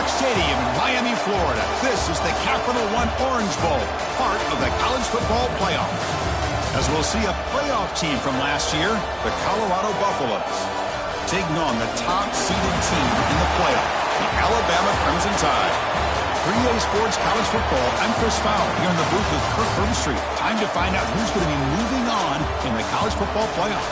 Rock Stadium in Miami, Florida. This is the Capital One Orange Bowl, part of the college football playoff. As we'll see a playoff team from last year, the Colorado Buffaloes, taking on the top-seeded team in the playoff, the Alabama Crimson Tide. 3A Sports College Football, I'm Chris Fowler here in the booth with Kirk Herbstreit. Time to find out who's going to be moving on in the college football playoff.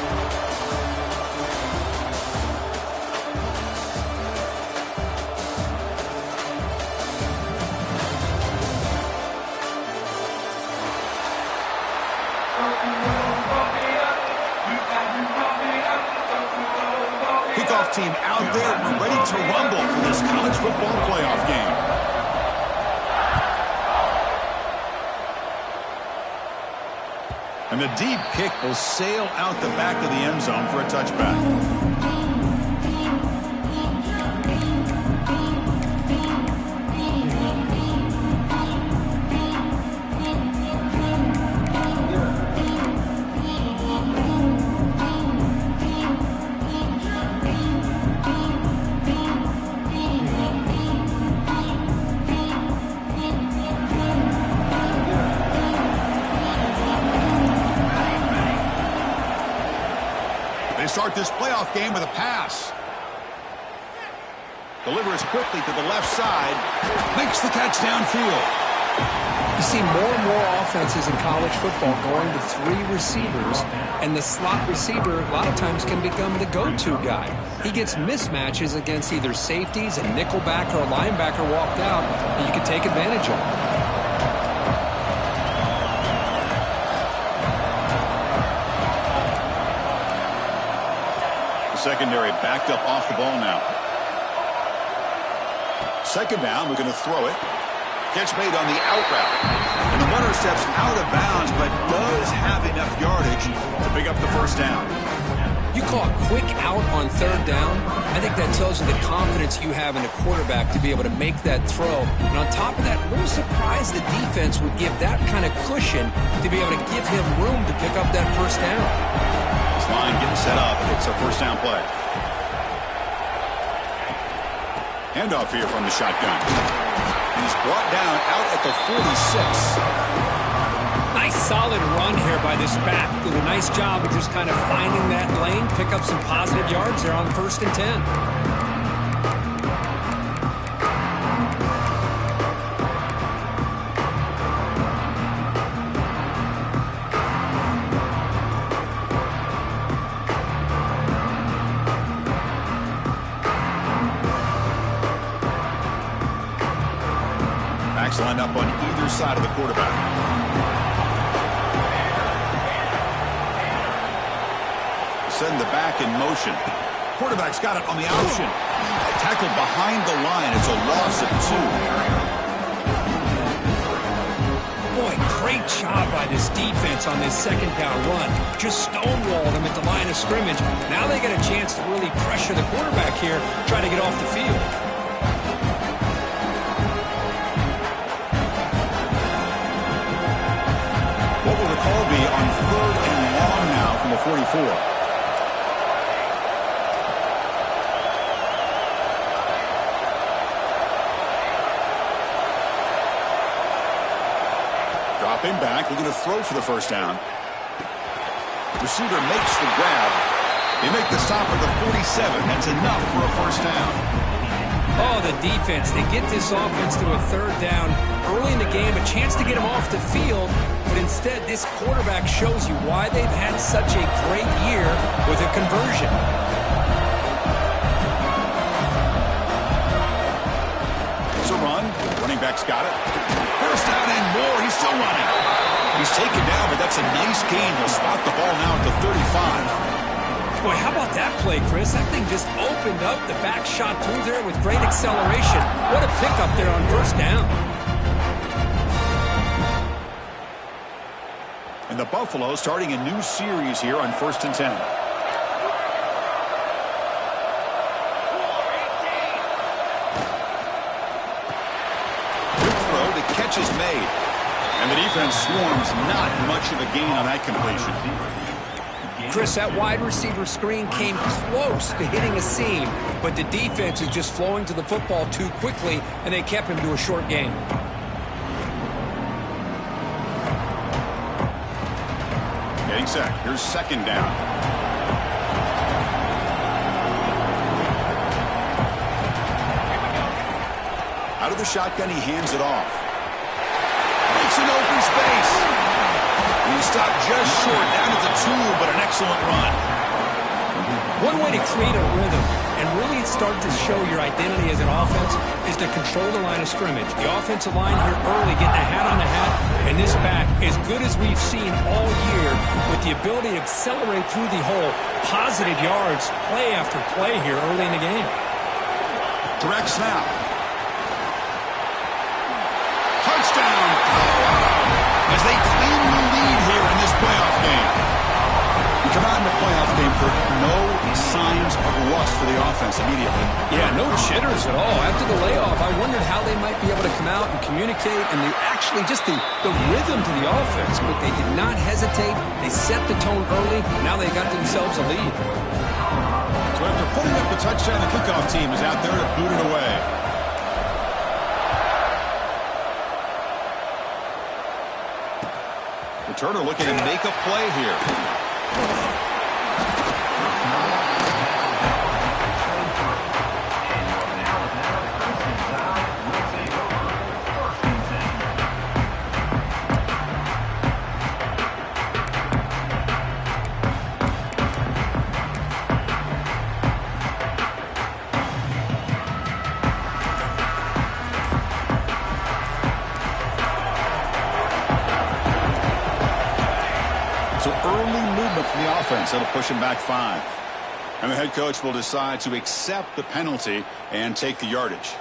Kickoff team out there. We're ready to rumble for this college football playoff game. And the deep kick will sail out the back of the end zone for a touchback. Start this playoff game with a pass. Delivers quickly to the left side. Makes the catch downfield. You see more and more offenses in college football going to 3 receivers, and the slot receiver a lot of times can become the go-to guy. He gets mismatches against either safeties, a nickelback, or a linebacker walked out, and you can take advantage of it. Secondary backed up off the ball now. Second down, we're going to throw it. Catch made on the out route. And the runner steps out of bounds, but does have enough yardage to pick up the first down. You call a quick out on third down. I think that tells you the confidence you have in a quarterback to be able to make that throw. And on top of that, a little surprised the defense would give that kind of cushion to be able to give him room to pick up that first down. Line getting set up. It's a first down play. Handoff here from the shotgun. He's brought down out at the 46. Nice solid run here by this back. Did a nice job of just kind of finding that lane, pick up some positive yards there on 1st and 10. Lined up on either side of the quarterback. Send the back in motion. Quarterback's got it on the option. Tackled behind the line. It's a loss of 2. Boy, great job by this defense on this second down run. Just stonewalled them at the line of scrimmage. Now they get a chance to really pressure the quarterback here, try to get off the field. What will the call be on 3rd and long now from the 44? Dropping back, we're going to throw for the first down. Receiver makes the grab. They make the stop at the 47. That's enough for a first down. Oh, the defense. They get this offense to a 3rd down early in the game, a chance to get him off the field, but instead this quarterback shows you why they've had such a great year with a conversion. It's a run. Running back's got it. First down and more. He's still running. He's taken down, but that's a nice gain. He'll spot the ball now at the 35. Boy, how about that play, Chris? That thing just opened up the back shot through there with great acceleration. What a pickup there on first down. And the Buffalo starting a new series here on 1st and 10. Good throw. The catch is made. And the defense swarms. Not much of a gain on that completion. Chris, that wide receiver screen came close to hitting a seam, but the defense is just flowing to the football too quickly, and they kept him to a short gain. Getting set. Here's second down. Out of the shotgun, he hands it off. Makes an open space. He stopped just short, down at the 2, but an excellent run. One way to create a rhythm and really start to show your identity as an offense is to control the line of scrimmage. The offensive line here early getting a hat on the hat, and this back, as good as we've seen all year, with the ability to accelerate through the hole, positive yards, play after play here early in the game. Direct snap. Touchdown, Colorado, as they claim the lead here in this playoff game. You come out in the playoff game for no signs of rust for the offense immediately. Yeah, no jitters at all. After the layoff, I wondered how they might be able to come out and communicate and actually just the rhythm to the offense, but they did not hesitate. They set the tone early. Now they got themselves a lead. So after putting up the touchdown, the kickoff team is out there to boot it away. Returner looking to make a play here. So early movement from the offense that'll push him back 5. And the head coach will decide to accept the penalty and take the yardage.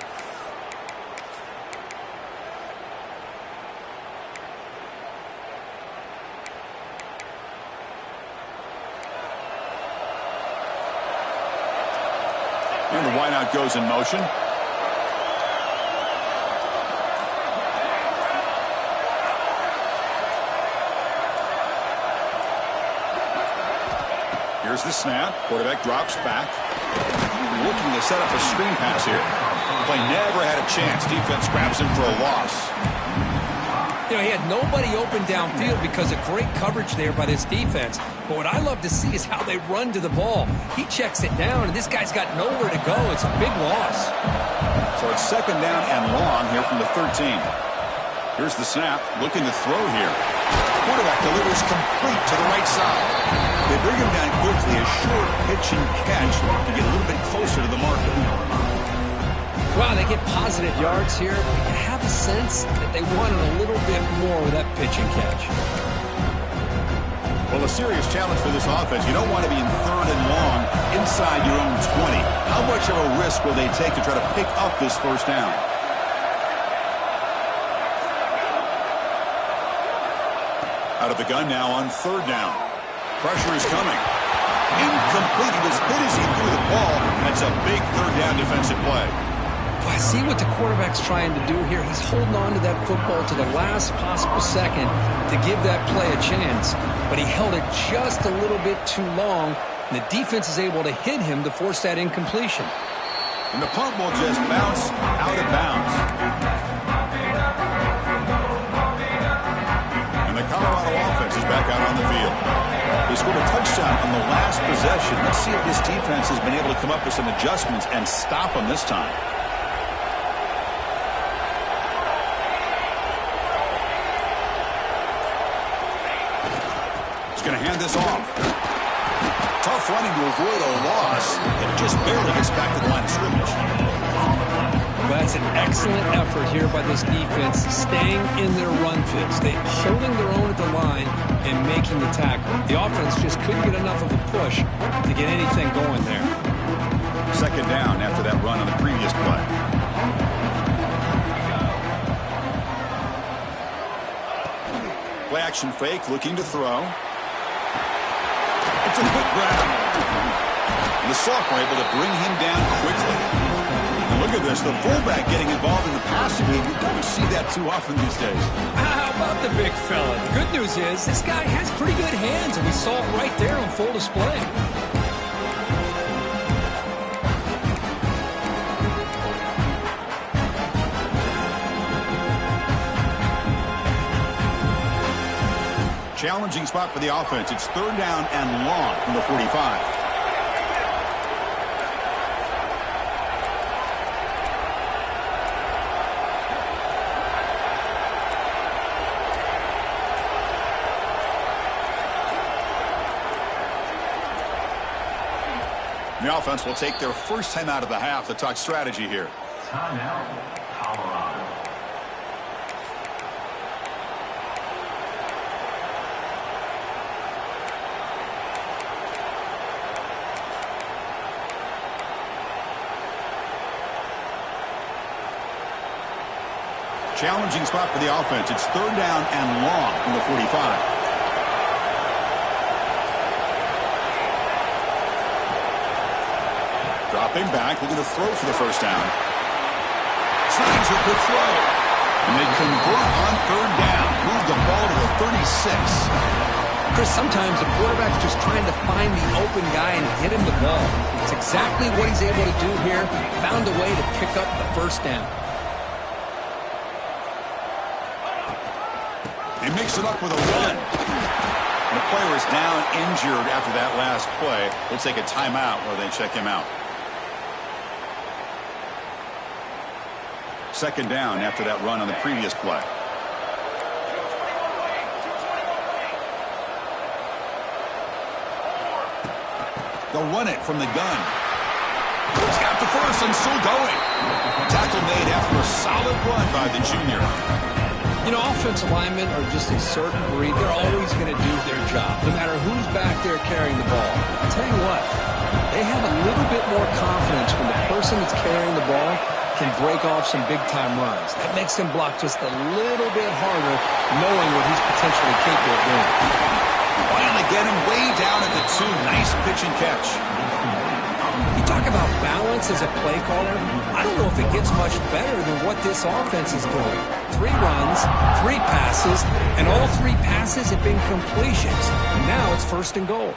And the wideout goes in motion. Here's the snap. Quarterback drops back. Looking to set up a screen pass here. Play never had a chance. Defense grabs him for a loss. You know, he had nobody open downfield because of great coverage there by this defense. But what I love to see is how they run to the ball. He checks it down, and this guy's got nowhere to go. It's a big loss. So it's second down and long here from the 13. Here's the snap. Looking to throw here. Quarterback delivers complete to the right side. They bring him down quickly, a short pitch and catch to get a little bit closer to the marker. Wow, they get positive yards here. I have a sense that they wanted a little bit more with that pitch and catch. Well, a serious challenge for this offense. You don't want to be in third and long inside your own 20. How much of a risk will they take to try to pick up this first down? Out of the gun now on third down. Pressure is coming. Incomplete. He was hit as he threw the ball. That's a big third down defensive play. Well, I see what the quarterback's trying to do here. He's holding on to that football to the last possible second to give that play a chance. But he held it just a little bit too long, and the defense is able to hit him to force that incompletion. And the punt will just bounce out of bounds. And the Colorado offense is back out on the field. They scored a touchdown on the last possession. Let's see if this defense has been able to come up with some adjustments and stop them this time. He's going to hand this off. Tough running to avoid a loss, and just barely gets back to the line of scrimmage. Well, that's an excellent effort here by this defense, staying in their run fits. They holding their own at the line and making the tackle. The offense just couldn't get enough of a push to get anything going there. Second down after that run on the previous play. Play action fake, looking to throw. It's a quick grab. And the sophomore able to bring him down quickly. And look at of this, the fullback getting involved in the passing game. You don't see that too often these days. How about the big fella? The good news is this guy has pretty good hands, and we saw it right there on full display. Challenging spot for the offense. It's 3rd down and long from the 45. The offense will take their first time out of the half to talk strategy here. Timeout, Colorado. Challenging spot for the offense. It's 3rd down and long from the 45. Dropping back, looking to throw for the first down. Signs a good throw. And they convert on 3rd down. Move the ball to the 36. Chris, sometimes the quarterback's just trying to find the open guy and get him the ball. It's exactly what he's able to do here. Found a way to pick up the first down. He mixed it up with a run. The player is down injured after that last play. We'll take a timeout where they check him out. 2nd down after that run on the previous play. They'll run it from the gun. He's got the first and still going. Tackle made after a solid run by the junior. You know, offensive linemen are just a certain breed. They're always going to do their job, no matter who's back there carrying the ball. I'll tell you what, they have a little bit more confidence when the person that's carrying the ball can break off some big-time runs. That makes him block just a little bit harder, knowing what he's potentially capable of doing. Finally get him way down at the 2. Nice pitch and catch. You talk about balance as a play caller. I don't know if it gets much better than what this offense is doing. 3 runs, 3 passes, and all 3 passes have been completions. And now it's 1st and goal.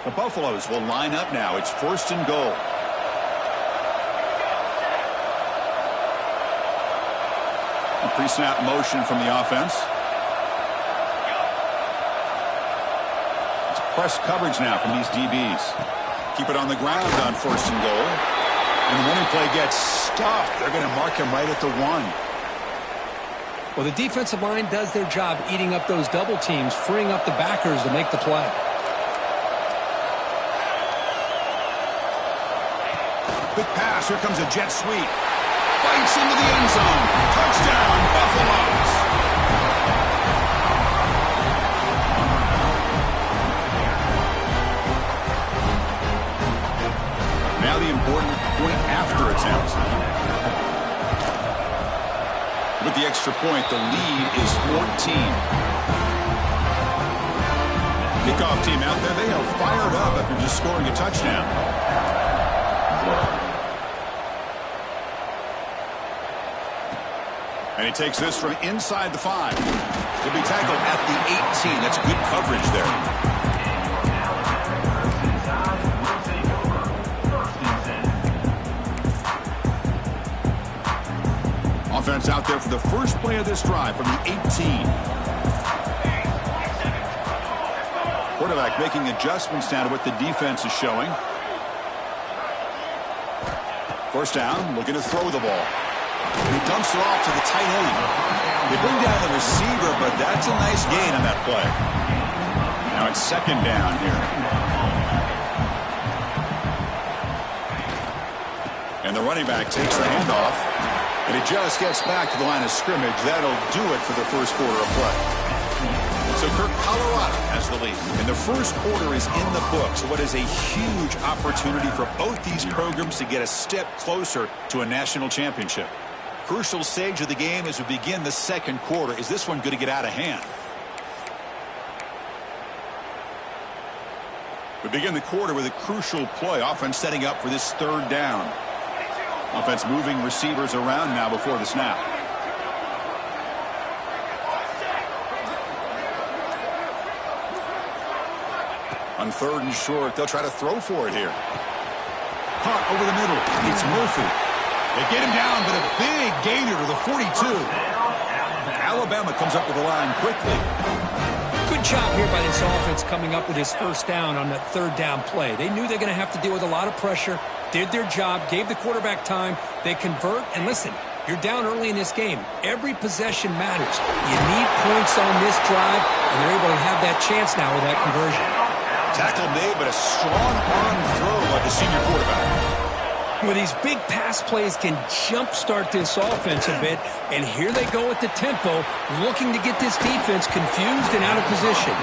The Buffaloes will line up now. It's 1st and goal. Pre-snap motion from the offense. It's press coverage now from these DBs. Keep it on the ground on 1st and goal. And the running play gets stuffed. They're going to mark him right at the 1. Well, the defensive line does their job eating up those double teams, freeing up the backers to make the play. Big pass. Here comes a jet sweep. Fights into the end zone. Touchdown, Buffaloes. Now the important point after attempt. With the extra point, the lead is 14. Kickoff team out there, they are fired up after just scoring a touchdown. And he takes this from inside the 5. He'll be tackled at the 18. That's good coverage there. Offense out there for the first play of this drive from the 18. Quarterback making adjustments now to what the defense is showing. 1st down, looking to throw the ball. He dumps it off to the tight end. They bring down the receiver, but that's a nice gain on that play. Now it's 2nd down here. And the running back takes the handoff. And he just gets back to the line of scrimmage. That'll do it for the first quarter of play. So Colorado has the lead. And the first quarter is in the books. What is a huge opportunity for both these programs to get a step closer to a national championship. Crucial stage of the game as we begin the second quarter. Is this one going to get out of hand? We begin the quarter with a crucial play. Offense setting up for this third down. Offense moving receivers around now before the snap. On third and short, they'll try to throw for it here. Caught over the middle. It's Murphy. They get him down, but a big gainer to the 42. Alabama comes up with the line quickly. Good job here by this offense coming up with his first down on that third down play. They knew they're going to have to deal with a lot of pressure, did their job, gave the quarterback time. They convert, and listen, you're down early in this game. Every possession matters. You need points on this drive, and they're able to have that chance now with that conversion. Tackle made, but a strong arm throw by the senior quarterback. Well, these big pass plays can jumpstart this offense a bit, and here they go at the tempo, looking to get this defense confused and out of position.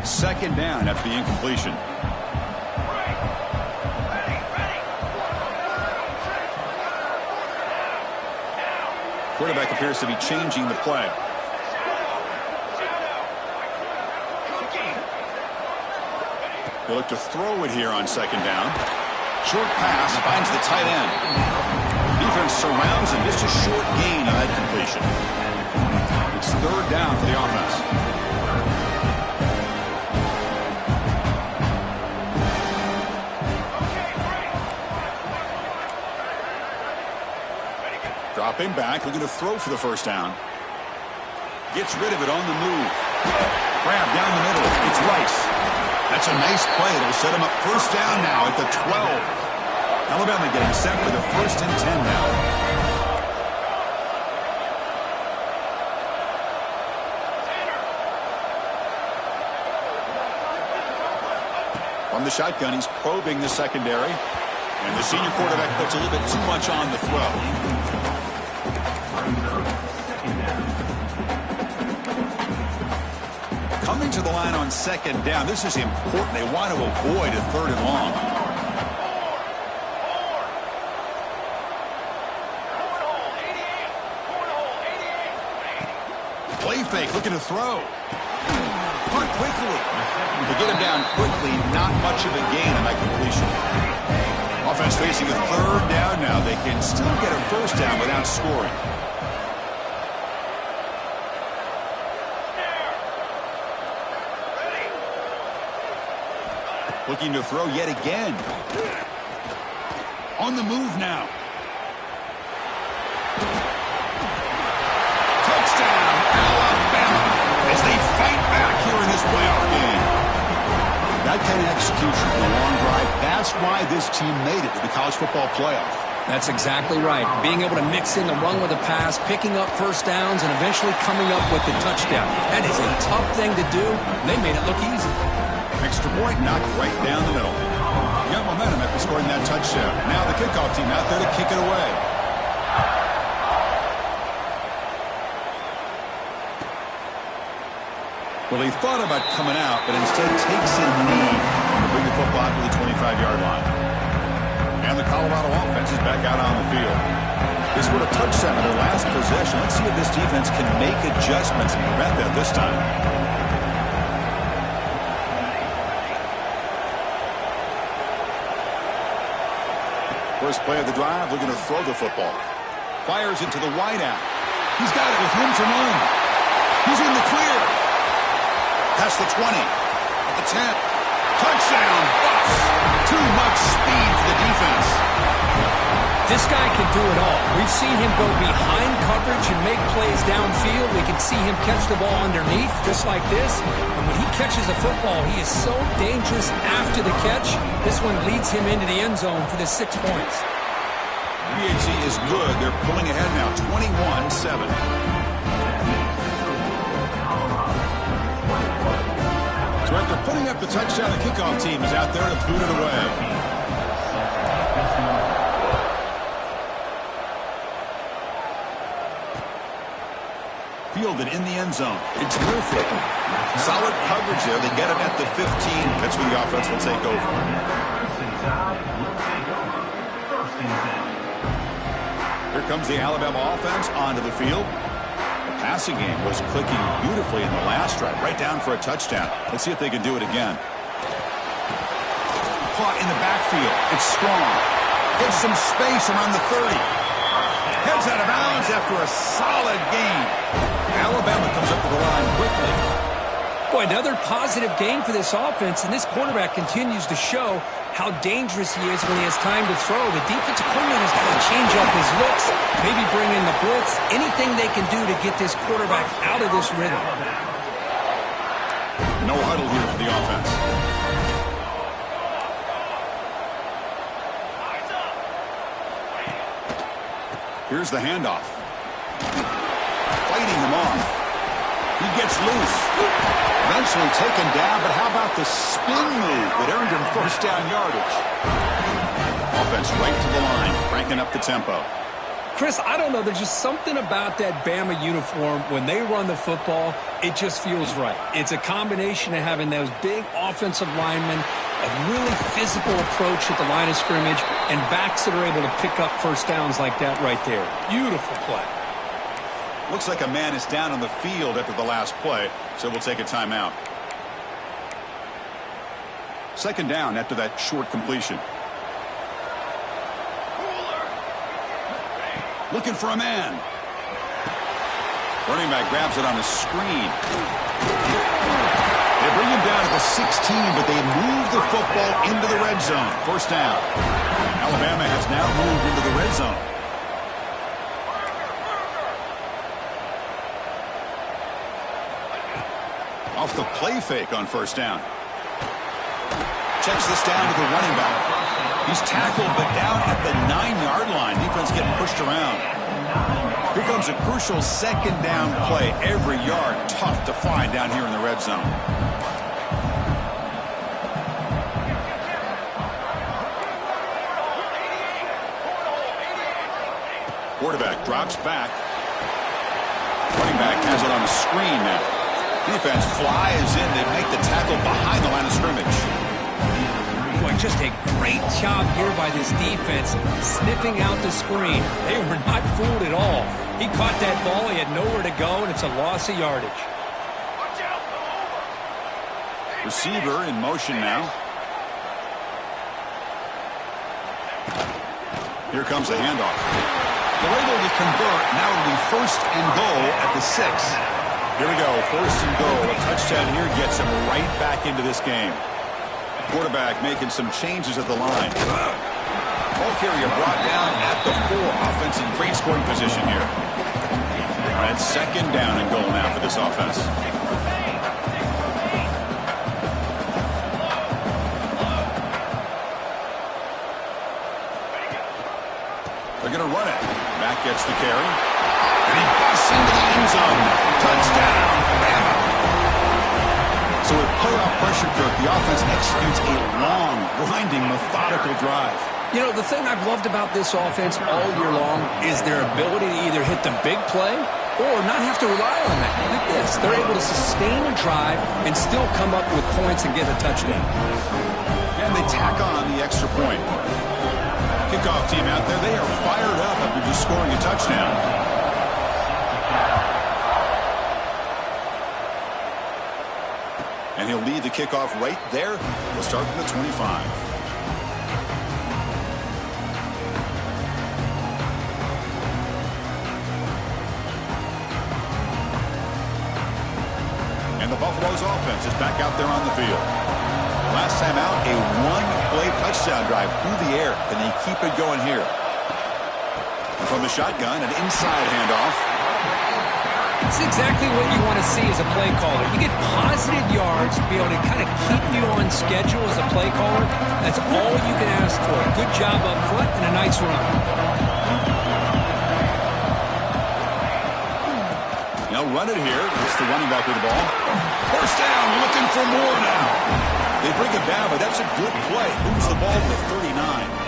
Second down after the incompletion. Quarterback appears to be changing the play. They look to throw it here on second down. Short pass finds the tight end. Defense surrounds him. Just a short gain on that completion. It's third down for the offense. Dropping back, looking to throw for the first down. Gets rid of it on the move. Grab down the middle. It's Rice. That's a nice play. It'll set him up first down now at the 12. Alabama getting set for the 1st and 10 now. From the shotgun, he's probing the secondary. And the senior quarterback puts a little bit too much on the throw. Coming to the line on second down. This is important. They want to avoid a third and long. Play fake, looking to throw. Punt quickly. To get him down quickly, not much of a gain on that completion. Offense facing a third down now. They can still get a first down without scoring. Looking to throw yet again. On the move now. Touchdown, Alabama, as they fight back here in this playoff game. That kind of execution in a long drive, that's why this team made it to the college football playoff. That's exactly right. Being able to mix in the run with a pass, picking up first downs, and eventually coming up with the touchdown. That is a tough thing to do. They made it look easy. Extra point knocked right down the middle. Got momentum after scoring that touchdown. Now the kickoff team out there to kick it away. Well, he thought about coming out, but instead takes a knee to bring the football out to the 25-yard line. And the Colorado offense is back out on the field. They scored a touchdown in their last possession. Let's see if this defense can make adjustments and prevent that this time. First play of the drive, looking to throw the football. Fires into the wideout. He's got it with room to run. He's in the clear. Past the 20. At the 10. Touchdown. Buffs. Too much speed for the defense. This guy can do it all. We've seen him go behind coverage and make plays downfield. We can see him catch the ball underneath, just like this. And when he catches the football, he is so dangerous after the catch. This one leads him into the end zone for the 6 points. BHC is good. They're pulling ahead now, 21-7. So after putting up the touchdown, the kickoff team is out there to boot it away. Fielded in the end zone. It's Murphy. Solid coverage there. They get him at the 15. That's when the offense will take over. comes the Alabama offense onto the field. The passing game was clicking beautifully in the last drive, right down for a touchdown. Let's see if they can do it again. Caught in the backfield. It's strong. Gets some space around the 30. Heads out of bounds after a solid gain. Alabama comes up with the line quickly. Boy, another positive game for this offense, and this quarterback continues to show how dangerous he is when he has time to throw. The defensive coordinator's got to change up his looks, maybe bring in the blitz, anything they can do to get this quarterback out of this rhythm. No huddle here for the offense. Here's the handoff. Fighting him off. He gets loose. Eventually taken down, but how about the spin move that earned him first down yardage? Offense right to the line, cranking up the tempo. Chris, I don't know. There's just something about that Bama uniform. When they run the football, it just feels right. It's a combination of having those big offensive linemen, a really physical approach at the line of scrimmage, and backs that are able to pick up first downs like that right there. Beautiful play. Looks like a man is down on the field after the last play, so we'll take a timeout. Second down after that short completion. Looking for a man. Running back grabs it on the screen. They bring him down at the 16, but they move the football into the red zone. First down. Alabama has now moved into the red zone. Off the play fake on first down. Checks this down to the running back. He's tackled, but down at the 9-yard line. Defense getting pushed around. Here comes a crucial second down play. Every yard tough to find down here in the red zone. Quarterback drops back. Running back has it on the screen now. Defense flies in. They make the tackle behind the line of scrimmage. Boy, just a great job here by this defense, sniffing out the screen. They were not fooled at all. He caught that ball. He had nowhere to go, and it's a loss of yardage. Receiver in motion now. Here comes the handoff. They're able to convert. Now it'll be first and goal at the 6. Here we go, first and goal. A touchdown here gets him right back into this game. Quarterback making some changes at the line. Ball carrier brought down at the 4. Offense in great scoring position here. All right, second down and goal now for this offense. They're going to run it. Mack gets the carry. And he busts into the end zone. Touchdown, Bama. So with playoff pressure, Kirk, the offense executes a long, grinding, methodical drive. You know, the thing I've loved about this offense all year long is their ability to either hit the big play or not have to rely on that. Look at this. They're able to sustain a drive and still come up with points and get a touchdown. And they tack on the extra point. Kickoff team out there, they are fired up after just scoring a touchdown. And he'll lead the kickoff right there. We'll start from the 25. And the Buffalo's offense is back out there on the field. Last time out, a one-play touchdown drive through the air. Can they keep it going here? From the shotgun, an inside handoff. It's exactly what you want to see as a play caller. You get positive yards to be able to kind of keep you on schedule as a play caller. That's all you can ask for. Good job up front and a nice run. They'll run it here. It's the running back with the ball. First down, looking for more now. They bring it down, but that's a good play. Moves the ball to the 39.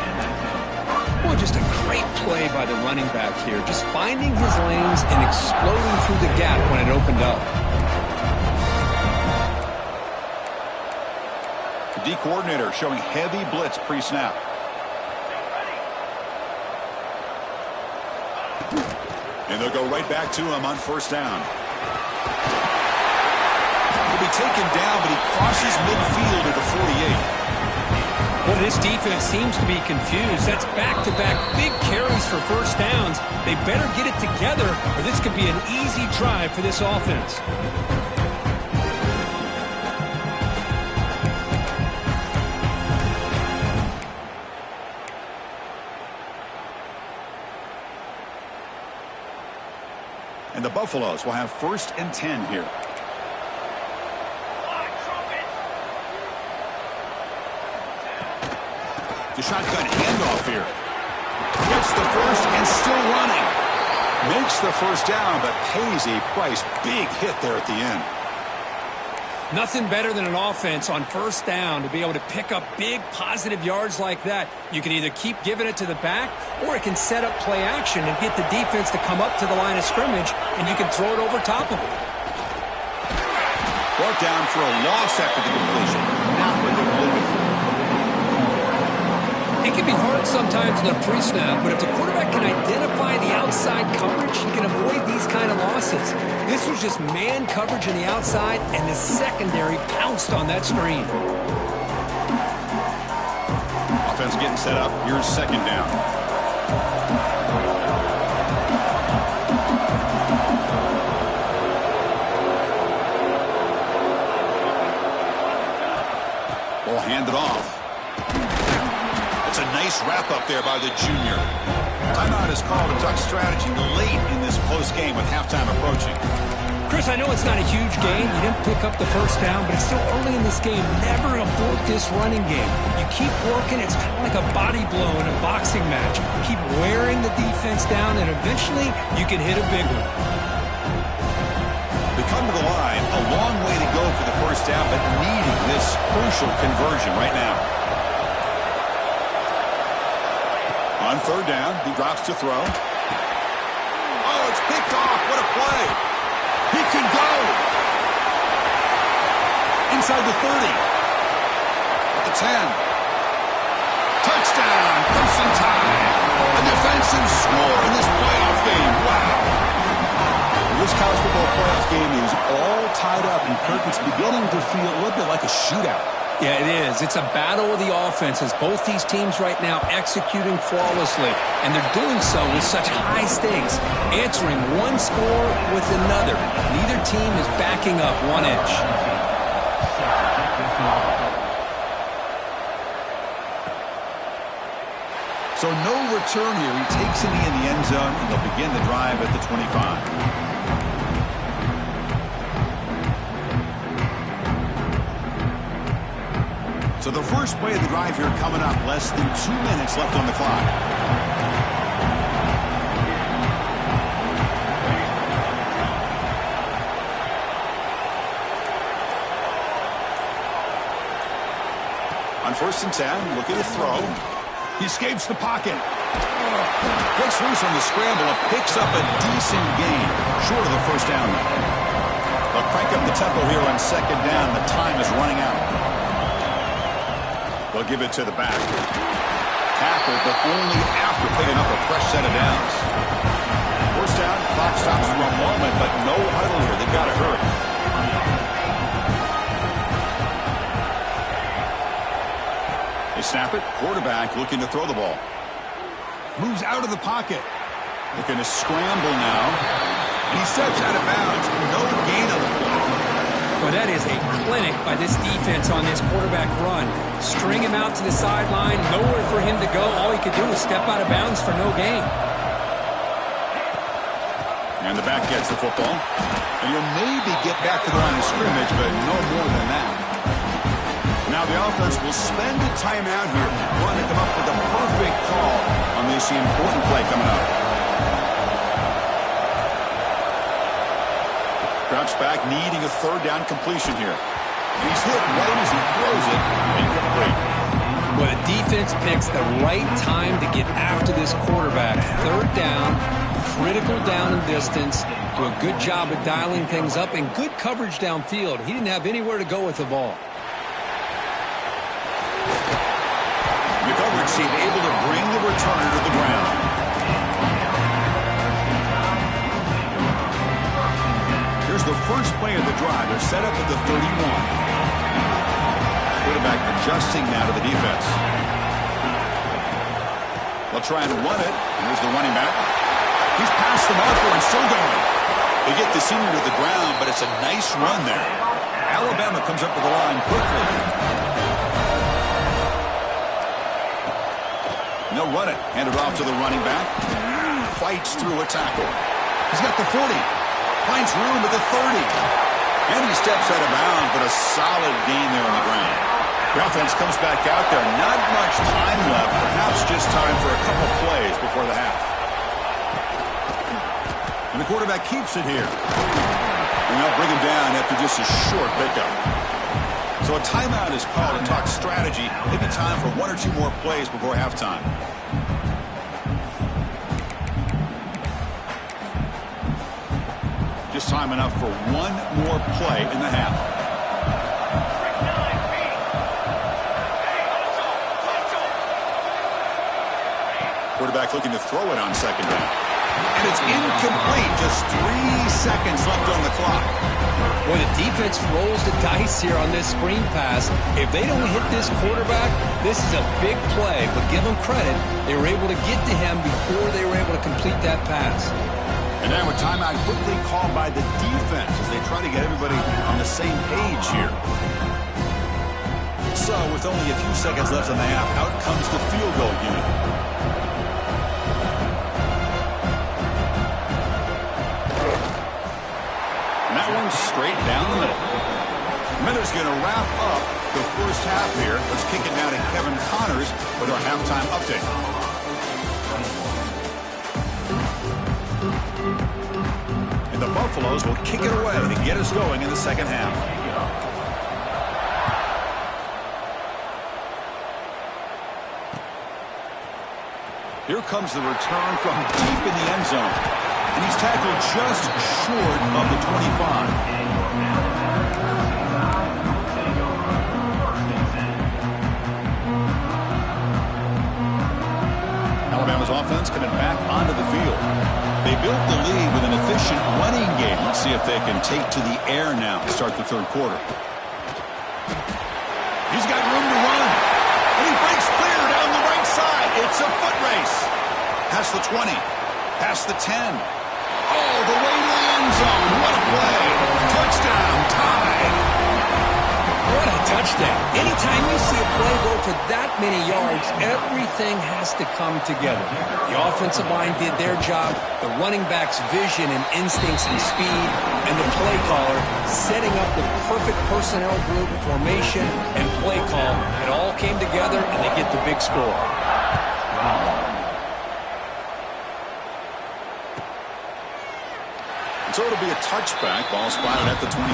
Boy, just a great play by the running back here. Just finding his lanes and exploding through the gap when it opened up. The D coordinator showing heavy blitz pre-snap. And they'll go right back to him on first down. He'll be taken down, but he crosses midfield at the 48. Well, this defense seems to be confused. That's back-to-back big carries for first downs. They better get it together, or this could be an easy drive for this offense. And the Buffaloes will have 1st and 10 here. The shotgun handoff here. Gets the first and still running. Makes the first down, but pays a price. Big hit there at the end. Nothing better than an offense on first down to be able to pick up big positive yards like that. You can either keep giving it to the back, or it can set up play action and get the defense to come up to the line of scrimmage, and you can throw it over top of it. Brought down for a loss after the completion. Not what they were looking for. It can be hard sometimes in a pre-snap, but if the quarterback can identify the outside coverage, he can avoid these kind of losses. This was just man coverage in the outside, and the secondary pounced on that screen. Offense getting set up. Here's second down. Ball handed off. It's a nice wrap-up there by the junior. Timeout is called. A duck strategy late in this close game with halftime approaching. Chris, I know it's not a huge game. You didn't pick up the first down, but it's still early in this game. Never abort this running game. You keep working. It's kind of like a body blow in a boxing match. Keep wearing the defense down, and eventually you can hit a big one. We come to the line. A long way to go for the first down, but needing this crucial conversion right now. On third down, he drops to throw. Oh, it's picked off. What a play. He can go. Inside the 30. At the 10. Touchdown. Crimson Tide. A defensive score in this playoff game. Wow. This college football playoff game is all tied up, and Kirk, it's beginning to feel a little bit like a shootout. Yeah, it is. It's a battle of the offenses. Both these teams right now executing flawlessly, and they're doing so with such high stakes, answering one score with another. Neither team is backing up 1 inch. So no return here. He takes it in the end zone, and they'll begin the drive at the 25. So the first play of the drive here coming up. Less than 2 minutes left on the clock. On 1st and 10, look at the throw. He escapes the pocket. Breaks loose on the scramble and picks up a decent gain. Short of the first down. They'll crank up the tempo here on second down. The time is running out. They'll give it to the back. Tackle, but only after picking up a fresh set of downs. First down, clock stops for a moment, but no huddle here. They've got to hurry. They snap it. Quarterback looking to throw the ball. Moves out of the pocket. Looking to scramble now. And he steps out of bounds. No gain on the play. Well, that is a clinic by this defense on this quarterback run. String him out to the sideline, nowhere for him to go. All he could do is step out of bounds for no gain. And the back gets the football. And you'll maybe get back to the line of scrimmage, but no more than that. Now the offense will spend a timeout here. Want to come up with a perfect call on this important play coming up. Drops back, needing a third down completion here. And he's hit right as he throws it. Incomplete. Well, the defense picks the right time to get after this quarterback. Third down, critical down and distance. Do a good job of dialing things up and good coverage downfield. He didn't have anywhere to go with the ball. The coverage team able to bring the returner to the ground. the first play of the drive. They're set up at the 31. Quarterback adjusting now to the defense. They'll try and run it. Here's the running back. He's past the marker and still going. They get the senior to the ground, but it's a nice run there. Alabama comes up with the line quickly. And they'll run it. Hand it off to the running back. Fights through a tackle. He's got the 40. Finds room at the 30. And he steps out of bounds, but a solid gain there on the ground. The offense comes back out there. Not much time left. Perhaps just time for a couple plays before the half. And the quarterback keeps it here. And they'll bring him down after just a short pickup. So a timeout is called to talk strategy. Maybe time for one or two more plays before halftime. Just time enough for one more play in the half. Quarterback looking to throw it on second down. And it's incomplete. Just 3 seconds left on the clock. Boy, the defense rolls the dice here on this screen pass. If they don't hit this quarterback, this is a big play. But give them credit. They were able to get to him before they were able to complete that pass. And now a timeout quickly called by the defense as they try to get everybody on the same page here. So with only a few seconds left in the half, out comes the field goal unit. And that one's straight down the middle. Miller's going to wrap up the first half here. Let's kick it now to Kevin Connors with our halftime update. And the Buffaloes will kick it away to get us going in the second half. Here comes the return from deep in the end zone. And he's tackled just short of the 25. Alabama's offense coming back onto the field. They built the lead with an efficient running game. Let's see if they can take to the air now to start the third quarter. He's got room to run. And he breaks clear down the right side. It's a foot race. Past the 20. Past the 10. Oh, the way to the end zone. What a play. Touchdown. Tie. What a touchdown. Anytime you see a play go for that many yards, everything has to come together. The offensive line did their job, the running back's vision and instincts and speed, and the play caller setting up the perfect personnel group, formation, and play call. It all came together, and they get the big score. So it'll be a touchback. Ball spotted at the 25.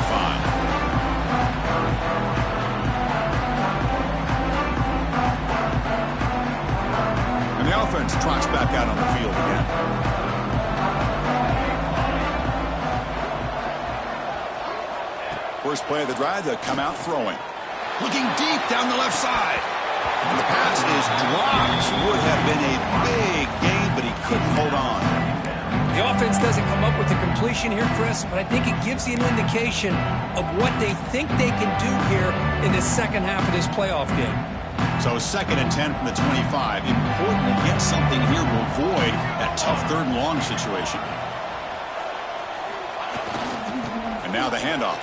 And the offense trots back out on the field again. First play of the drive, they'll come out throwing. Looking deep down the left side. And the pass is dropped. Would have been a big gain, but he couldn't hold on. The offense doesn't come up with the completion here, Chris, but I think it gives you an indication of what they think they can do here in the second half of this playoff game. So 2nd and 10 from the 25. Important to get something here to avoid that tough third and long situation. And now the handoff.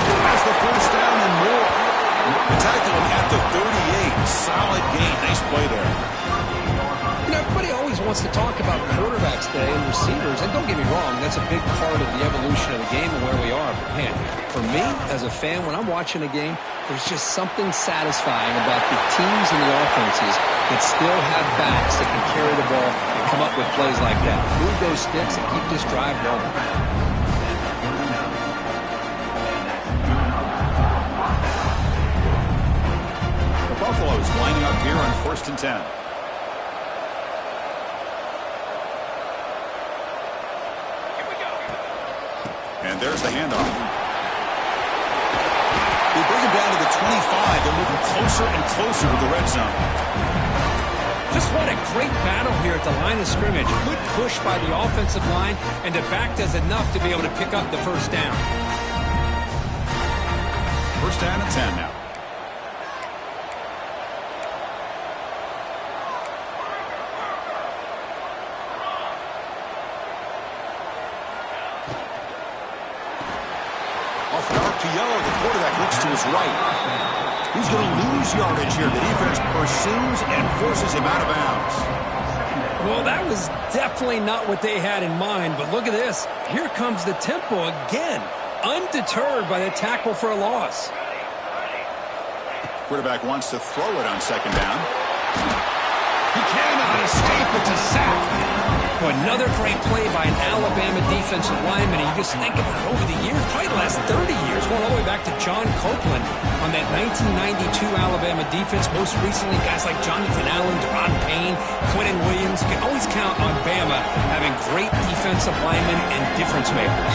Has the first down and more. The tackle him at the 38. Solid gain. Nice play there. You know, everybody always wants to talk about quarterbacks today and receivers, and don't get me wrong, that's a big part of the evolution of the game and where we are. But man, for me, as a fan, when I'm watching a game, there's just something satisfying about the teams and the offenses that still have backs that can carry the ball and come up with plays like that. Move those sticks and keep this drive going. The Buffaloes lining up here on 1st and 10. And there's the handoff. They bring him down to the 25. They're moving closer and closer to the red zone. Just what a great battle here at the line of scrimmage. Good push by the offensive line, and the back does enough to be able to pick up the first down. First down and 10 now. Off an RPO, the quarterback looks to his right. He's going to lose yardage here. The defense pursues and forces him out of bounds. Well, that was definitely not what they had in mind, but look at this. Here comes the tempo again, undeterred by the tackle for a loss. Quarterback wants to throw it on second down. He cannot escape. It's a sack. Well, another great play by an Alabama defensive lineman. And you just think about it over the years, probably the last 30 years, going all the way back to John Copeland on that 1992 Alabama defense. Most recently, guys like Jonathan Allen, Deron Payne, Quentin Williams. You can always count on Bama having great defensive linemen and difference makers.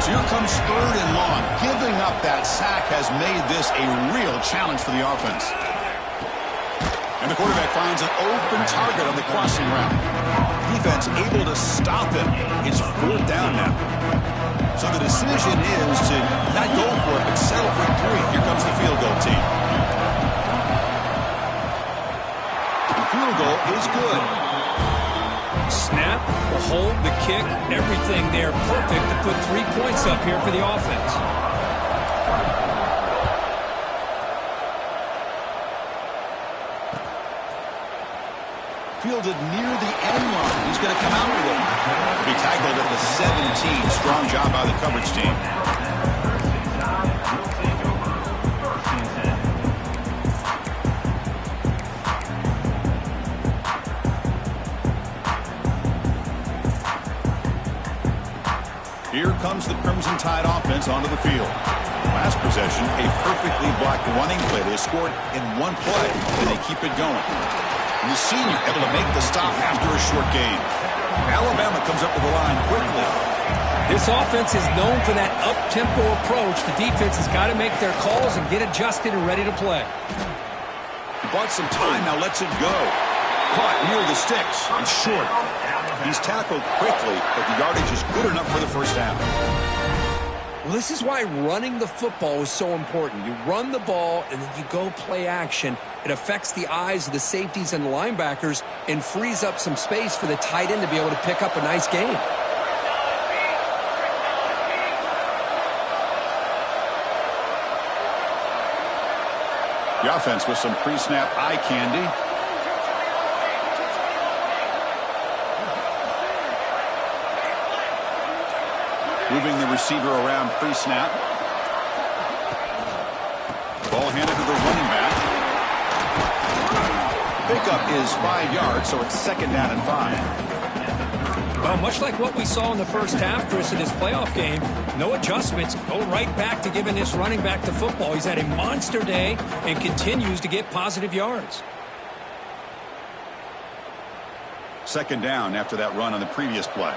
So here comes third and long. Giving up that sack has made this a real challenge for the offense. And the quarterback finds an open target on the crossing route. Defense able to stop him. It's fourth down now. So the decision is to not go for it, but settle for 3. Here comes the field goal team. The field goal is good. Snap, the hold, the kick, everything there perfect to put 3 points up here for the offense. Fielded near the end line. He's going to come out with it. Be tackled at the 17. Strong job by the coverage team. Here comes the Crimson Tide offense onto the field. Last possession, a perfectly blocked running play. They scored in one play, and they keep it going. And the senior able to make the stop after a short gain. Alabama comes up with the line quickly. This offense is known for that up-tempo approach. The defense has got to make their calls and get adjusted and ready to play. Bought some time, now lets it go. Caught near the sticks and short. He's tackled quickly, but the yardage is good enough for the first down. Well, this is why running the football is so important. You run the ball, and then you go play action. It affects the eyes of the safeties and the linebackers and frees up some space for the tight end to be able to pick up a nice gain. The offense with some pre-snap eye candy. Moving the receiver around pre-snap. Ball handed to the running back. Pickup is 5 yards, so it's second down and 5. Well, much like what we saw in the first half, Chris, in this playoff game, no adjustments. Go right back to giving this running back the football. He's had a monster day and continues to get positive yards. Second down after that run on the previous play.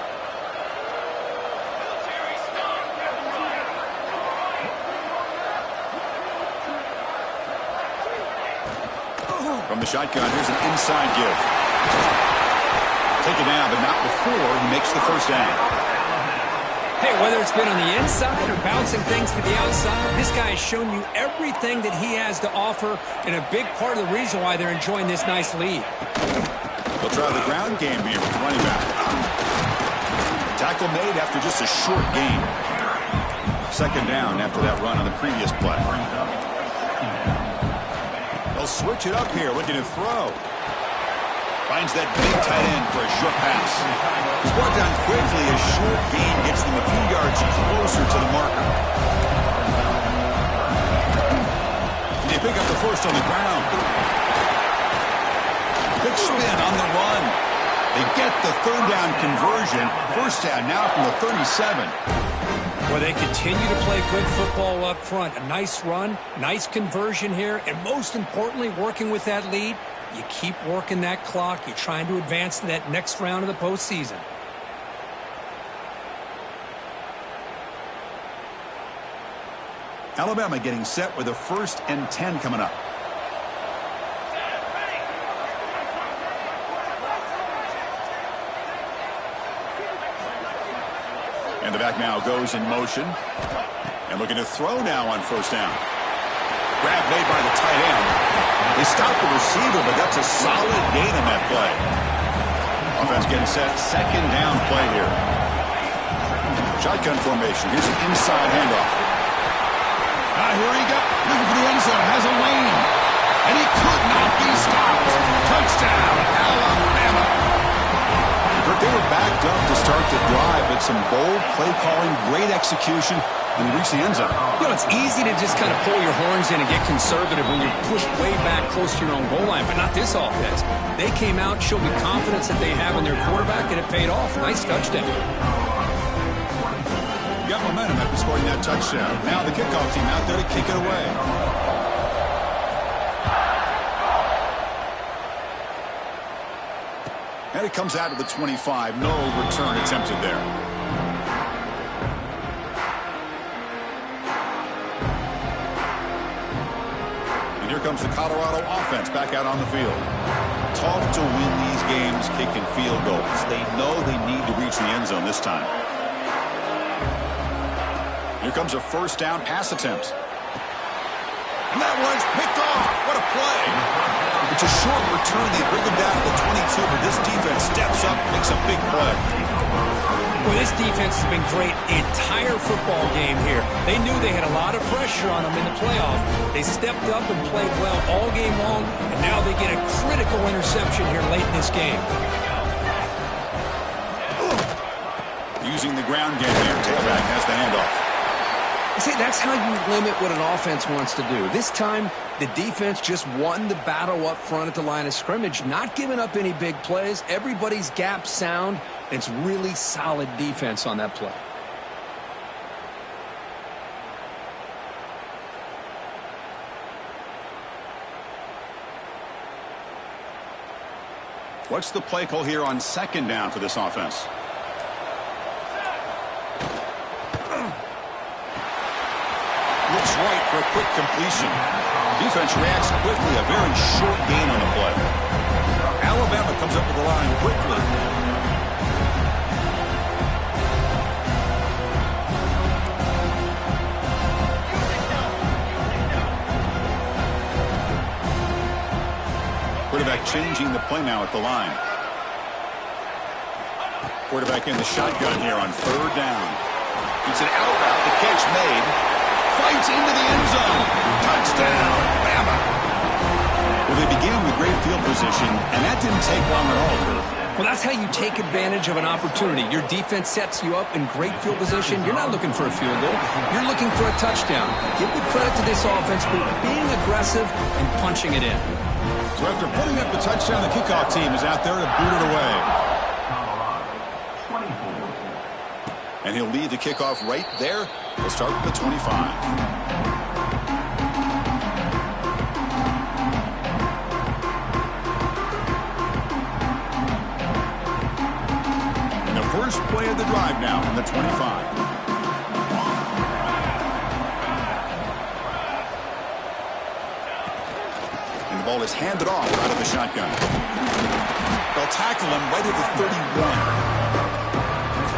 From the shotgun, here's an inside give. Taken down, but not before he makes the first down. Hey, whether it's been on the inside or bouncing things to the outside, this guy has shown you everything that he has to offer, and a big part of the reason why they're enjoying this nice lead. They'll try the ground game here with the running back. Tackle made after just a short gain. Second down after that run on the previous play. They'll switch it up here, looking to throw. Finds that big tight end for a short pass. He's brought down quickly. A short gain gets them a few yards closer to the marker. They pick up the first on the ground. Big spin on the run. They get the third down conversion. First down now from the 37. Well, they continue to play good football up front. A nice run, nice conversion here, and most importantly, working with that lead, you keep working that clock. You're trying to advance to that next round of the postseason. Alabama getting set with a 1st and 10 coming up. quarterback now goes in motion. And looking to throw now on first down. Grab made by the tight end. They stopped the receiver, but that's a solid gain on that play. Offense getting set. Second down play here. Shotgun formation. Here's an inside handoff. Here he goes. Looking for the end zone. Has a lane. And he could not be stopped. Touchdown, Alabama. They were backed up to start the drive, but some bold play calling, great execution, and he reached the end zone. You know, it's easy to just kind of pull your horns in and get conservative when you're pushed way back close to your own goal line, but not this offense. They came out, showed the confidence that they have in their quarterback, and it paid off. Nice touchdown. Got momentum after scoring that touchdown. Now the kickoff team out there to kick it away. And it comes out of the 25. No return attempted there. And here comes the Colorado offense back out on the field. Tough to win these games kicking field goals. They know they need to reach the end zone this time. Here comes a first down pass attempt. And that one's picked off. What a play. It's a short return. They bring him down to the 22, but this defense steps up, makes a big play. Well, this defense has been great the entire football game here. They knew they had a lot of pressure on them in the playoff. They stepped up and played well all game long, and now they get a critical interception here late in this game. Using the ground game there. Tailback has the handoff. See, that's how you limit what an offense wants to do. This time, the defense just won the battle up front at the line of scrimmage, not giving up any big plays. Everybody's gap sound. It's really solid defense on that play. What's the play call here on second down for this offense? Looks right for a quick completion. Defense reacts quickly. A very short gain on the play. Alabama comes up with the line quickly. Quarterback changing the play now at the line. Quarterback in the shotgun here on third down. It's an out route. The catch made. Fights into the end zone. Touchdown, Bama. Well, they began with great field position, and that didn't take long at all, Kurt. Well, that's how you take advantage of an opportunity. Your defense sets you up in great field position. You're not looking for a field goal. You're looking for a touchdown. Give the credit to this offense for being aggressive and punching it in. So after putting up the touchdown, the kickoff team is out there to boot it away. And he'll lead the kickoff right there. He'll start with the 25. And the first play of the drive now from the 25. And the ball is handed off out of the shotgun. They'll tackle him right at the 31.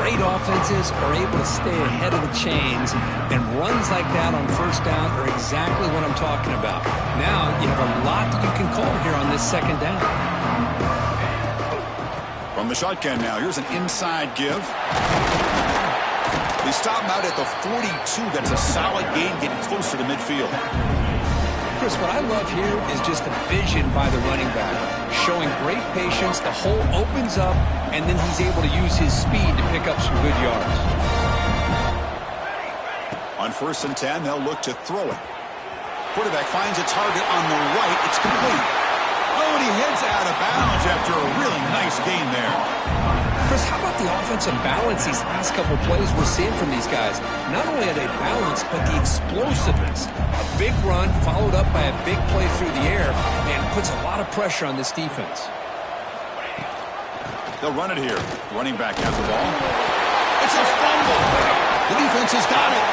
Great offenses are able to stay ahead of the chains, and runs like that on first down are exactly what I'm talking about. Now you have a lot that you can call here on this second down. From the shotgun now, here's an inside give. They stop him out at the 42. That's a solid gain, getting closer to midfield. Chris, what I love here is just the vision by the running back, showing great patience. The hole opens up, and then he's able to use his speed to pick up some good yards. On 1st and 10, they'll look to throw it. Quarterback finds a target on the right. It's complete. Oh, and he heads out of bounds after a really nice gain there. Chris, how about the offensive balance these last couple plays we're seeing from these guys? Not only are they balanced, but the explosiveness. A big run followed up by a big play through the air, and puts a lot of pressure on this defense. They'll run it here. Running back has the ball. It's a fumble. The defense has got it.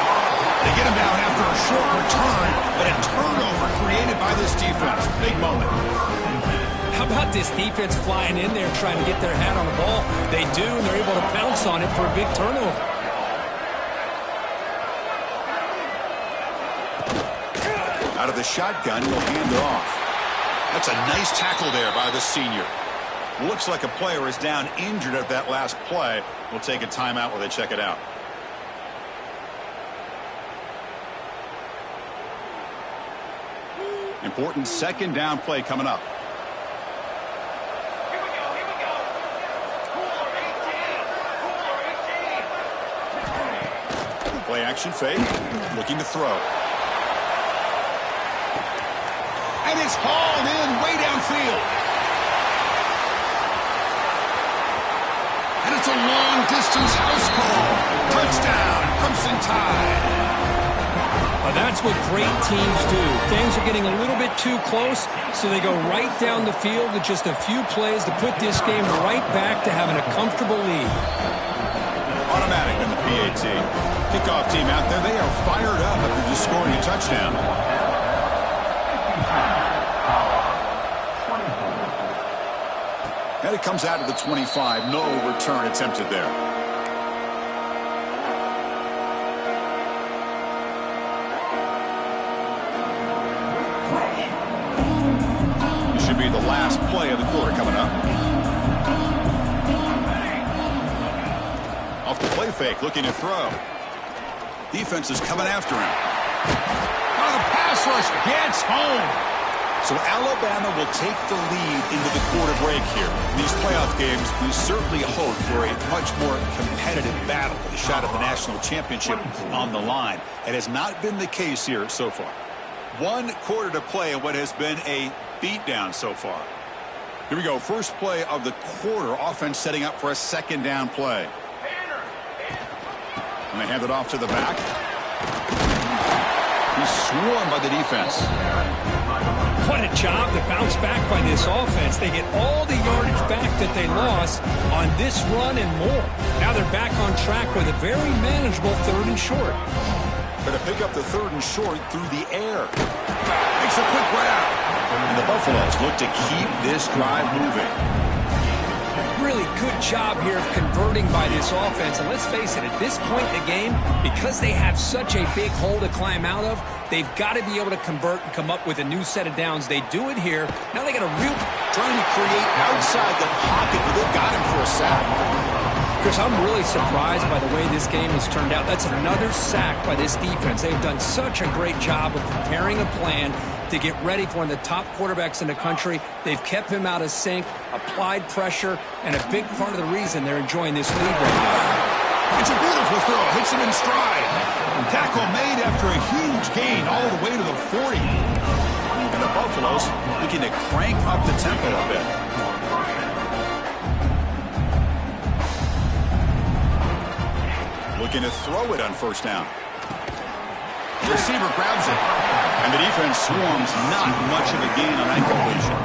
They get him down after a short return, but a turnover created by this defense. Big moment. How about this defense flying in there trying to get their hat on the ball? They do, and they're able to pounce on it for a big turnover. Out of the shotgun, he'll hand it off. That's a nice tackle there by the senior. Looks like a player is down injured at that last play. We'll take a timeout while they check it out. Important second down play coming up. Play action fake. Looking to throw. And it's hauled in way downfield. And it's a long-distance house call. Touchdown, Crimson Tide. That's what great teams do. Things are getting a little bit too close, so they go right down the field with just a few plays to put this game right back to having a comfortable lead. Automatic in the PAT. Kickoff team out there, they are fired up after just scoring a touchdown. And it comes out of the 25. No return attempted there. This should be the last play of the quarter coming up. Off the play fake, looking to throw. Defense is coming after him. Oh, the pass rush gets home. So Alabama will take the lead into the quarter break here. In these playoff games, we certainly hope for a much more competitive battle, a shot at the national championship on the line. It has not been the case here so far. 1 quarter to play in what has been a beatdown so far. Here we go, first play of the quarter. Offense setting up for a second down play. And they hand it off to the back. He's swarmed by the defense. What a job to bounce back by this offense. They get all the yardage back that they lost on this run and more. Now they're back on track with a very manageable 3rd and short. Going to pick up the 3rd and short through the air. Makes a quick grab. And the Buffaloes look to keep this drive moving. Really good job here of converting by this offense. And let's face it, at this point in the game, because they have such a big hole to climb out of, they've got to be able to convert and come up with a new set of downs. They do it here. Now they got a real trying to create outside the pocket, but they've got him for a sack. Chris, I'm really surprised by the way this game has turned out. That's another sack by this defense. They've done such a great job of preparing a plan to get ready for one of the top quarterbacks in the country. They've kept him out of sync, applied pressure, and a big part of the reason they're enjoying this lead right now. It's a beautiful throw. Hits him in stride. Tackle made after a huge gain all the way to the 40. And the Buffaloes looking to crank up the tempo a bit. Looking to throw it on first down. The receiver grabs it. And the defense swarms. Not much of a gain on that completion.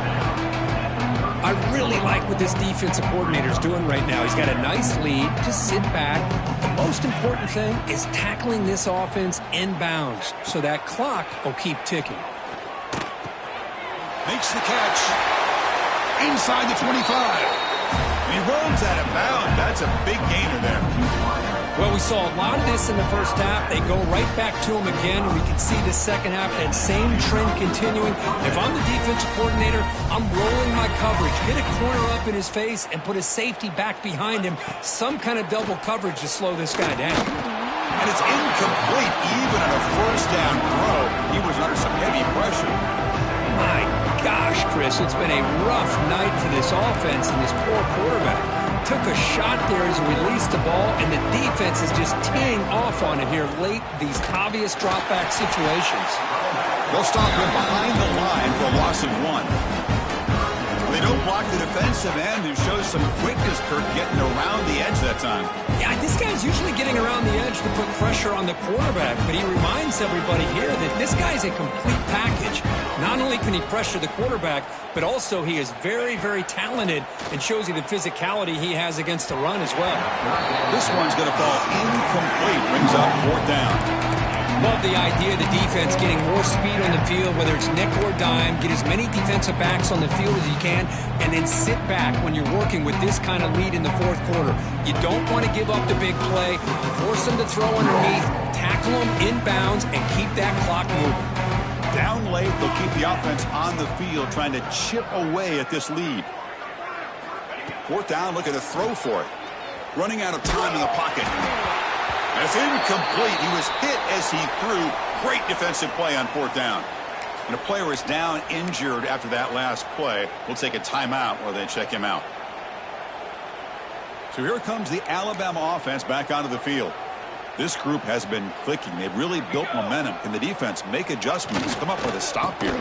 I really like what this defensive coordinator is doing right now. He's got a nice lead. Just sit back. The most important thing is tackling this offense inbounds so that clock will keep ticking. Makes the catch. Inside the 25. He runs out of bounds. That's a big gainer there. Well, we saw a lot of this in the first half. They go right back to him again. We can see the second half, that same trend continuing. If I'm the defensive coordinator, I'm rolling my coverage. Get a corner up in his face and put a safety back behind him. Some kind of double coverage to slow this guy down. And it's incomplete. Even on a first down throw, he was under some heavy pressure. My gosh, Chris, it's been a rough night for this offense and this poor quarterback. Took a shot there as he released the ball, and the defense is just teeing off on it here late, these obvious drop-back situations. They'll stop him behind the line for a loss of 1. They don't block the defensive end, who shows some quickness, Kirk, getting around the edge that time. Yeah, this guy's usually getting around the edge to put pressure on the quarterback, but he reminds everybody here that this guy's a complete package. Not only can he pressure the quarterback, but also he is very, very talented and shows you the physicality he has against the run as well. This one's going to fall incomplete. Brings up 4th down. Love the idea of the defense getting more speed on the field, whether it's nickel or dime. Get as many defensive backs on the field as you can, and then sit back when you're working with this kind of lead in the 4th quarter. You don't want to give up the big play. Force them to throw underneath, tackle them inbounds, and keep that clock moving. Down late, they'll keep the offense on the field, trying to chip away at this lead. Fourth down, looking to throw for it. Running out of time in the pocket. That's incomplete. He was hit as he threw. Great defensive play on fourth down. And a player is down injured after that last play. We'll take a timeout while they check him out. So here comes the Alabama offense back onto the field. This group has been clicking. They've really built momentum. Can the defense make adjustments? Come up with a stop here.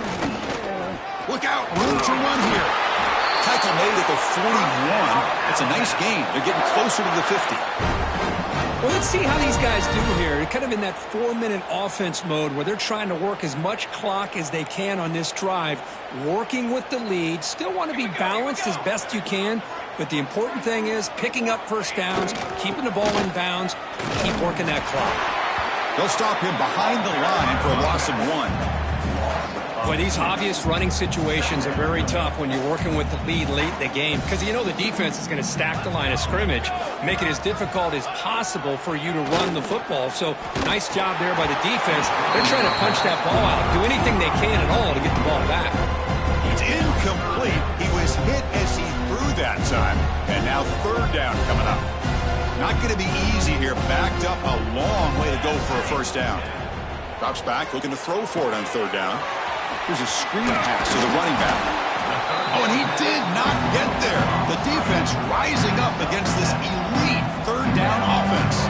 Look out. Room to run here. Tackle made at the 41. It's a nice gain. They're getting closer to the 50. Well, let's see how these guys do here. They're kind of in that 4-minute offense mode where they're trying to work as much clock as they can on this drive, working with the lead. Still want to be balanced as best you can, but the important thing is picking up first downs, keeping the ball in bounds, and keep working that clock. They'll stop him behind the line for a loss of 1. Boy, these obvious running situations are very tough when you're working with the lead late in the game because you know the defense is going to stack the line of scrimmage, make it as difficult as possible for you to run the football. So nice job there by the defense. They're trying to punch that ball out, do anything they can at all to get the ball back. It's incomplete. He was hit as he threw that time, and now third down coming up. Not going to be easy here. Backed up a long way to go for a first down. Drops back, looking to throw for it on third down. Here's a screen pass to the running back. Oh, and he did not get there. The defense rising up against this elite third down offense.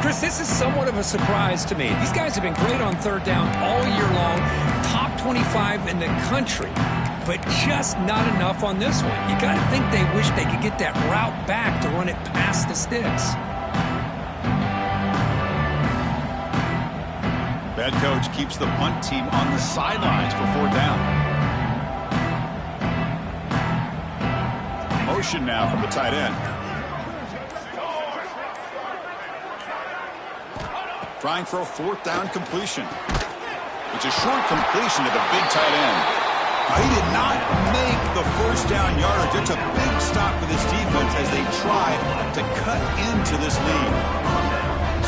Chris, this is somewhat of a surprise to me. These guys have been great on third down all year long, top 25 in the country, but just not enough on this one. You got to think they wish they could get that route back to run it past the sticks. Head coach keeps the punt team on the sidelines for fourth down. Motion now from the tight end. Trying for a fourth down completion. It's a short completion to the big tight end. Now, he did not make the first down yardage. It's a big stop for this defense as they try to cut into this lead.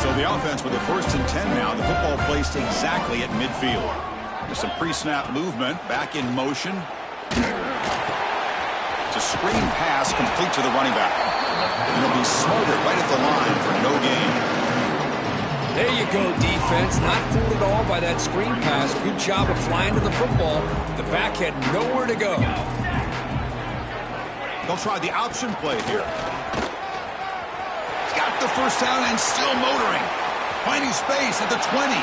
So the offense with a 1st and 10 now. The football placed exactly at midfield. There's some pre-snap movement. Back in motion. It's a screen pass complete to the running back. And it'll be smothered right at the line for no gain. There you go, defense. Not fooled at all by that screen pass. Good job of flying to the football. The back had nowhere to go. They'll try the option play here. The first down and still motoring. Finding space at the 20.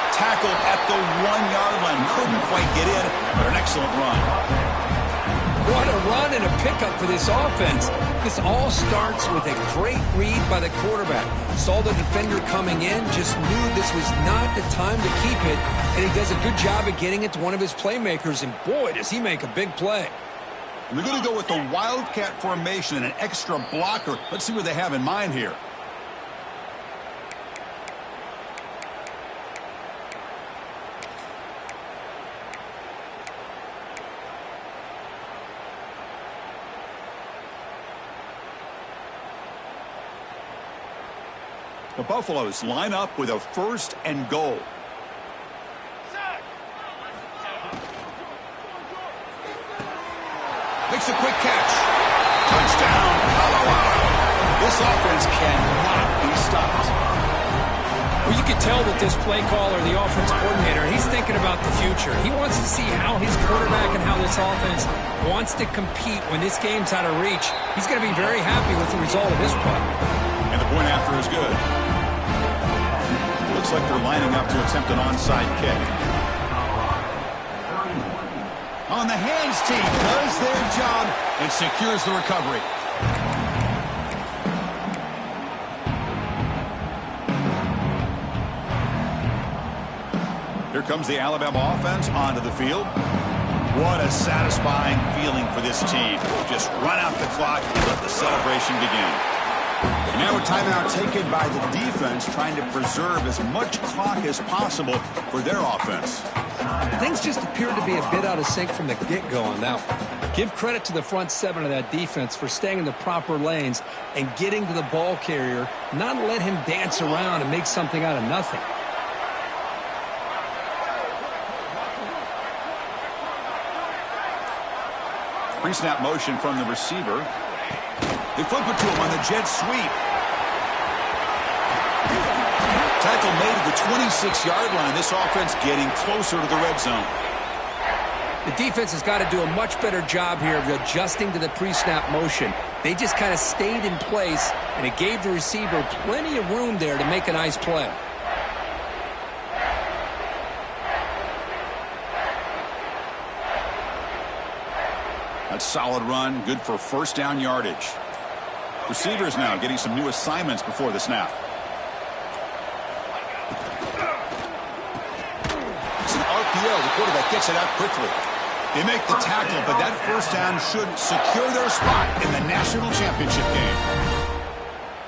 Tackled at the 1-yard line. Couldn't quite get in, but an excellent run. What a run and a pickup for this offense. This all starts with a great read by the quarterback. Saw the defender coming in, just knew this was not the time to keep it, and he does a good job of getting it to one of his playmakers, and boy, does he make a big play. They're going to go with the Wildcat formation and an extra blocker. Let's see what they have in mind here. The Buffaloes line up with a 1st and goal. Makes a quick catch. Touchdown, Colorado. This offense cannot be stopped. Well, you can tell that this play caller, the offense coordinator, he's thinking about the future. He wants to see how his quarterback and how this offense wants to compete when this game's out of reach. He's going to be very happy with the result of this play. And the point after is good. Looks like they're lining up to attempt an onside kick. On the hands team does their job and secures the recovery. Here comes the Alabama offense onto the field. What a satisfying feeling for this team. Just run out the clock and let the celebration begin. And now a timeout taken by the defense, trying to preserve as much clock as possible for their offense. Things just appeared to be a bit out of sync from the get-go on that one. Give credit to the front 7 of that defense for staying in the proper lanes and getting to the ball carrier, not let him dance around and make something out of nothing. Pre-snap motion from the receiver. They flip it to him on the jet sweep. Tackle made at the 26-yard line. This offense getting closer to the red zone. The defense has got to do a much better job here of adjusting to the pre-snap motion. They just kind of stayed in place, and it gave the receiver plenty of room there to make a nice play. That's solid run, good for first down yardage. Receivers now getting some new assignments before the snap. It's an RPO. The quarterback gets it out quickly. They make the tackle, but that first down should secure their spot in the national championship game.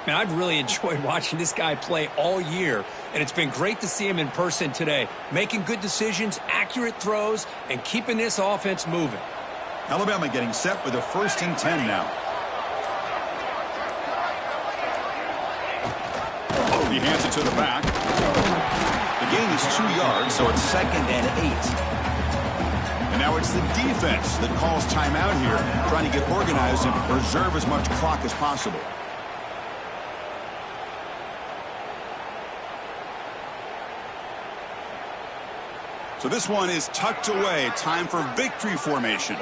Man, I've really enjoyed watching this guy play all year, and it's been great to see him in person today, making good decisions, accurate throws, and keeping this offense moving. Alabama getting set with a 1st and 10 now. He hands it to the back. The gain is 2 yards, so it's 2nd and 8. And now it's the defense that calls timeout here, trying to get organized and preserve as much clock as possible. So this one is tucked away. Time for victory formation.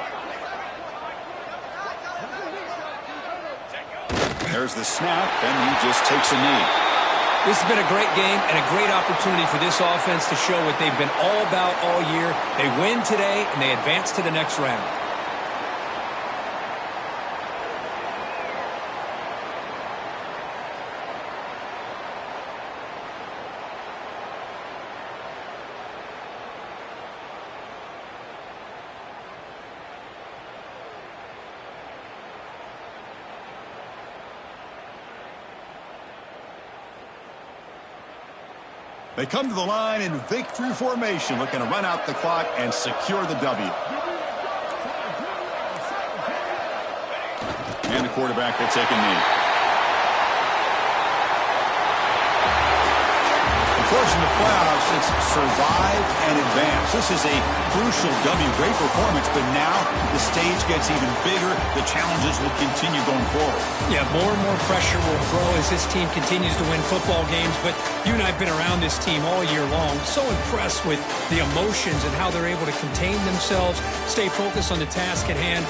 There's the snap, and he just takes a knee. This has been a great game and a great opportunity for this offense to show what they've been all about all year. They win today, and they advance to the next round. They come to the line in victory formation, looking to run out the clock and secure the W. And the quarterback will take a knee. Of course, in the playoffs, it's survive and advance. This is a crucial W. Great performance, but now the stage gets even bigger. The challenges will continue going forward. Yeah, more and more pressure will grow as this team continues to win football games. But you and I have been around this team all year long. So impressed with the emotions and how they're able to contain themselves, stay focused on the task at hand.